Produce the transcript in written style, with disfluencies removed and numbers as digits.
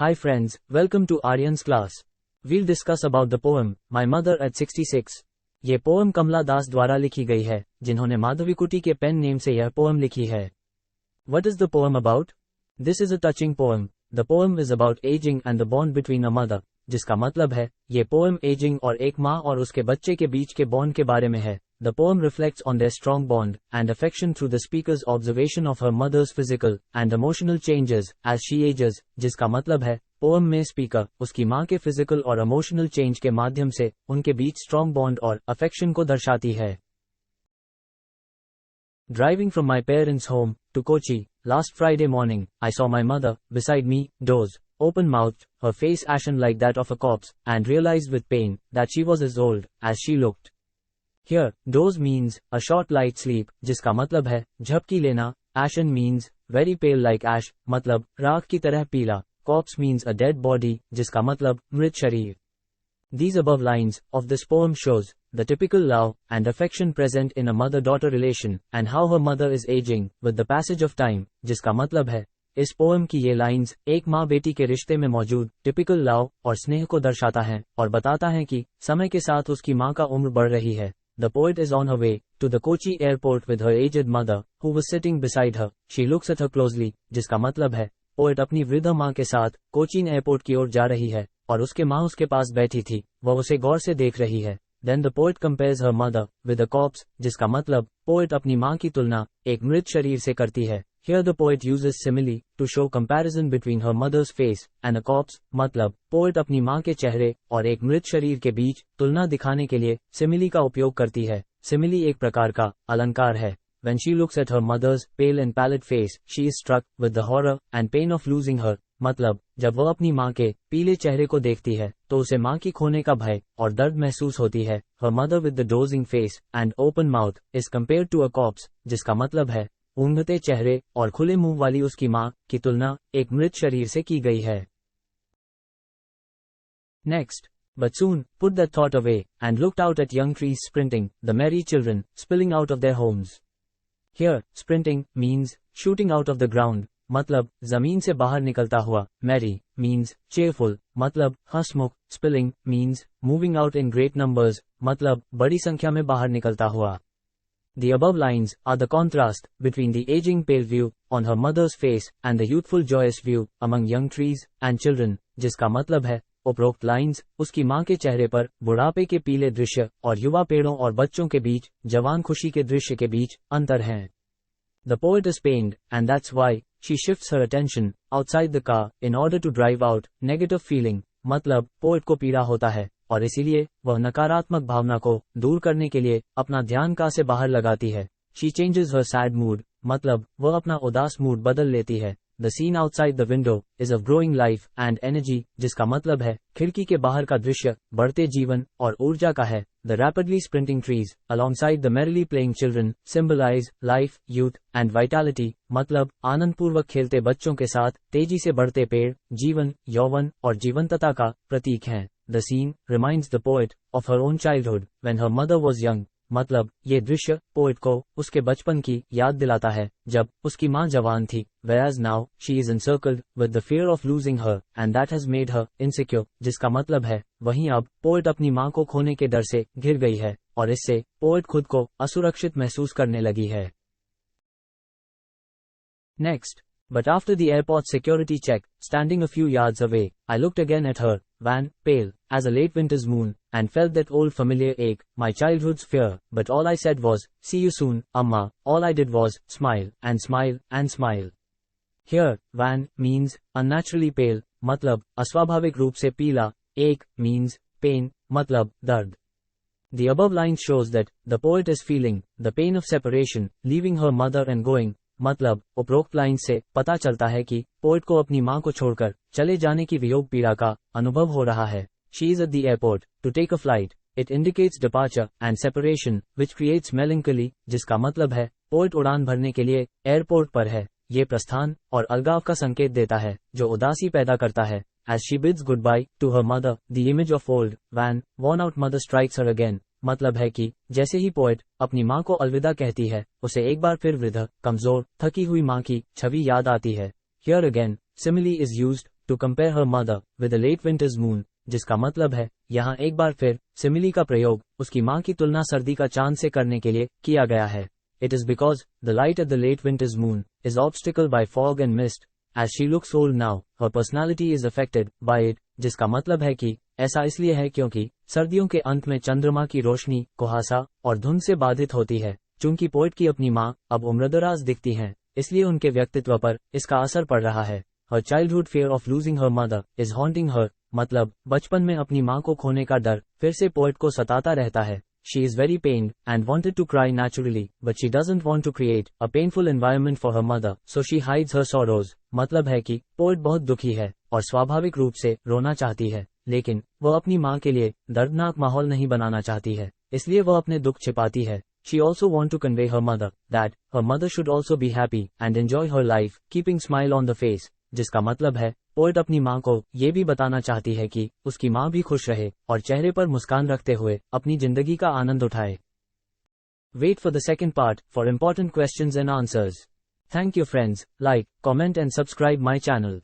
Hi friends, welcome to Aryan's class. We'll discuss about the poem, My Mother at 66. ये poem कमला दास द्वारा लिखी गई है, जिन्होंने माधवीकुटी के पेन नेम से यह पोएम लिखी है. What is the poem about? This is a touching poem. The poem is about aging and the bond between a mother, जिसका मतलब है, ये पोएम एजिंग और एक माँ और उसके बच्चे के बीच के बॉन्ड के बारे में है. The poem reflects on their strong bond and affection through the speaker's observation of her mother's physical and emotional changes as she ages, जिसका मतलब है, पोएम में स्पीकर उसकी माँ के फिजिकल और इमोशनल चेंज के माध्यम से उनके बीच स्ट्रॉन्ग बॉन्ड और अफेक्शन को दर्शाती है. Driving from my parents' home to Kochi last Friday morning, I saw my mother beside me, doze, open-mouthed, her face ashen like that of a corpse, and realized with pain that she was as old as she looked. Here, doze means a short light sleep, जिसका मतलब है झपकी लेना. Ashen means very pale like ash, मतलब राख की तरह पीला. Corpse means a dead body, जिसका मतलब मृत शरीर. These above lines of this poem shows the typical love and affection present in a mother-daughter relation and how her mother is aging with the passage of time, जिसका मतलब है, इस poem की ये लाइंस एक माँ बेटी के रिश्ते में मौजूद टिपिकल लव और स्नेह को दर्शाता है और बताता है कि समय के साथ उसकी माँ का उम्र बढ़ रही है. The poet is on her way to the Kochi airport with her aged mother, who was sitting beside her. She looks at her closely, जिसका मतलब है, पोएट अपनी वृद्ध माँ के साथ कोचीन एयरपोर्ट की ओर जा रही है और उसके माँ उसके पास बैठी थी, वह उसे गौर से देख रही है. Then the poet compares her mother with a corpse, जिसका मतलब पोएट अपनी माँ की तुलना एक मृत शरीर से करती है. Here the poet uses simile to show comparison between her mother's face and a corpse, मतलब पोएट अपनी माँ के चेहरे और एक मृत शरीर के बीच तुलना दिखाने के लिए सिमिली का उपयोग करती है. सिमिली एक प्रकार का अलंकार है. When she looks at her mother's pale and pallid face, she is struck with the horror and pain of losing her. मतलब जब वह अपनी माँ के पीले चेहरे को देखती है तो उसे माँ की खोने का भय और दर्द महसूस होती है. Her mother with the dozing face and open mouth is compared to a corpse, जिसका मतलब है, ऊँघते चेहरे और खुले मुंह वाली उसकी माँ की तुलना एक मृत शरीर से की गई है. Next. But soon put that thought away and looked out at young trees sprinting, the merry children spilling out of their homes. Here, sprinting means shooting out of the ground, मतलब जमीन से बाहर निकलता हुआ. Merry means cheerful, मतलब हंसमुख. Spilling means moving out in great numbers, मतलब बड़ी संख्या में बाहर निकलता हुआ. The above lines are the contrast between the aging pale view on her mother's face and the youthful joyous view among young trees and children, जिसका मतलब है, उपरोक्त लाइंस उसकी माँ के चेहरे पर बुढ़ापे के पीले दृश्य और युवा पेड़ों और बच्चों के बीच जवान खुशी के दृश्य के बीच अंतर हैं. The poet is pained, and that's why she shifts her attention outside the car in order to drive out negative feeling. मतलब पोएट को पीड़ा होता है और इसीलिए वह नकारात्मक भावना को दूर करने के लिए अपना ध्यान कार से बाहर लगाती है. She changes her sad mood, मतलब वह अपना उदास मूड बदल लेती है. The scene outside the window is of growing life and energy, जिसका मतलब है, खिड़की के बाहर का दृश्य बढ़ते जीवन और ऊर्जा का है. The rapidly sprinting trees, alongside the merrily playing children, symbolize life, youth, and vitality, मतलब आनंदपूर्वक खेलते बच्चों के साथ तेजी से बढ़ते पेड़, जीवन, यौवन और जीवंतता का प्रतीक हैं. The scene reminds the poet of her own childhood, when her mother was young. मतलब ये दृश्य पोएट को उसके बचपन की याद दिलाता है जब उसकी माँ जवान थी. Whereas now she is encircled with the fear of losing her and that has made her insecure, जिसका मतलब है, वहीं अब पोएट अपनी माँ को खोने के डर से घिर गई है और इससे पोएट खुद को असुरक्षित महसूस करने लगी है. Next. But after the airport security check, standing a few yards away, I looked again at her, wan, pale, as a late winter's moon, and felt that old familiar ache, my childhood's fear, but all I said was, see you soon, Amma. All I did was, smile, and smile, and smile. Here, wan, means, unnaturally pale, मतलब, अस्वाभाविक रूप से पीला. Ache, means, pain, मतलब, दर्द. The above line shows that, the poet is feeling, the pain of separation, leaving her mother and going, मतलब उपरोक्त line से पता चलता है कि पोएट को अपनी माँ को छोड़कर चले जाने की वियोग पीड़ा का अनुभव हो रहा है. She is at the airport to take a flight. It indicates departure and separation, which creates melancholy, जिसका मतलब है, पोएट उड़ान भरने के लिए एयरपोर्ट पर है. ये प्रस्थान और अलगाव का संकेत देता है, जो उदासी पैदा करता है. As she bids goodbye to her mother, the image of old, wan, worn out mother strikes her again. मतलब है कि जैसे ही पोएट अपनी माँ को अलविदा कहती है, उसे एक बार फिर वृद्ध, कमजोर, थकी हुई माँ की छवि याद आती है. Here again, simile is used to compare her mother with a late winter's moon, जिसका मतलब है यहाँ एक बार फिर सिमिली का प्रयोग उसकी माँ की तुलना सर्दी का चांद से करने के लिए किया गया है. It is because the light at the late winter's moon is obstacled by fog and mist. As she looks old now, her personality is affected by it, जिसका मतलब है कि ऐसा इसलिए है क्योंकि सर्दियों के अंत में चंद्रमा की रोशनी, कुहासा और धुंध से बाधित होती है. चूंकि पोएट की अपनी माँ अब उम्रदराज दिखती हैं, इसलिए उनके व्यक्तित्व पर इसका असर पड़ रहा है. Her childhood fear of losing her mother is haunting her. मतलब बचपन में अपनी माँ को खोने का डर फिर से पोएट को सताता रहता है. She is very pained and wanted to cry naturally, but she doesn't want to create a painful environment for her mother, so she hides her sorrows. मतलब है कि पोएट बहुत दुखी है और स्वाभाविक रूप से रोना चाहती है, लेकिन वह अपनी माँ के लिए दर्दनाक माहौल नहीं बनाना चाहती है, इसलिए वह अपने दुख छिपाती है. She also want to convey her mother that her mother should also be happy and enjoy her life, keeping smile on the face. जिसका मतलब है पोएट अपनी माँ को ये भी बताना चाहती है कि उसकी माँ भी खुश रहे और चेहरे पर मुस्कान रखते हुए अपनी जिंदगी का आनंद उठाए. Wait for the second part for important questions and answers. Thank you friends, like, comment and subscribe my channel.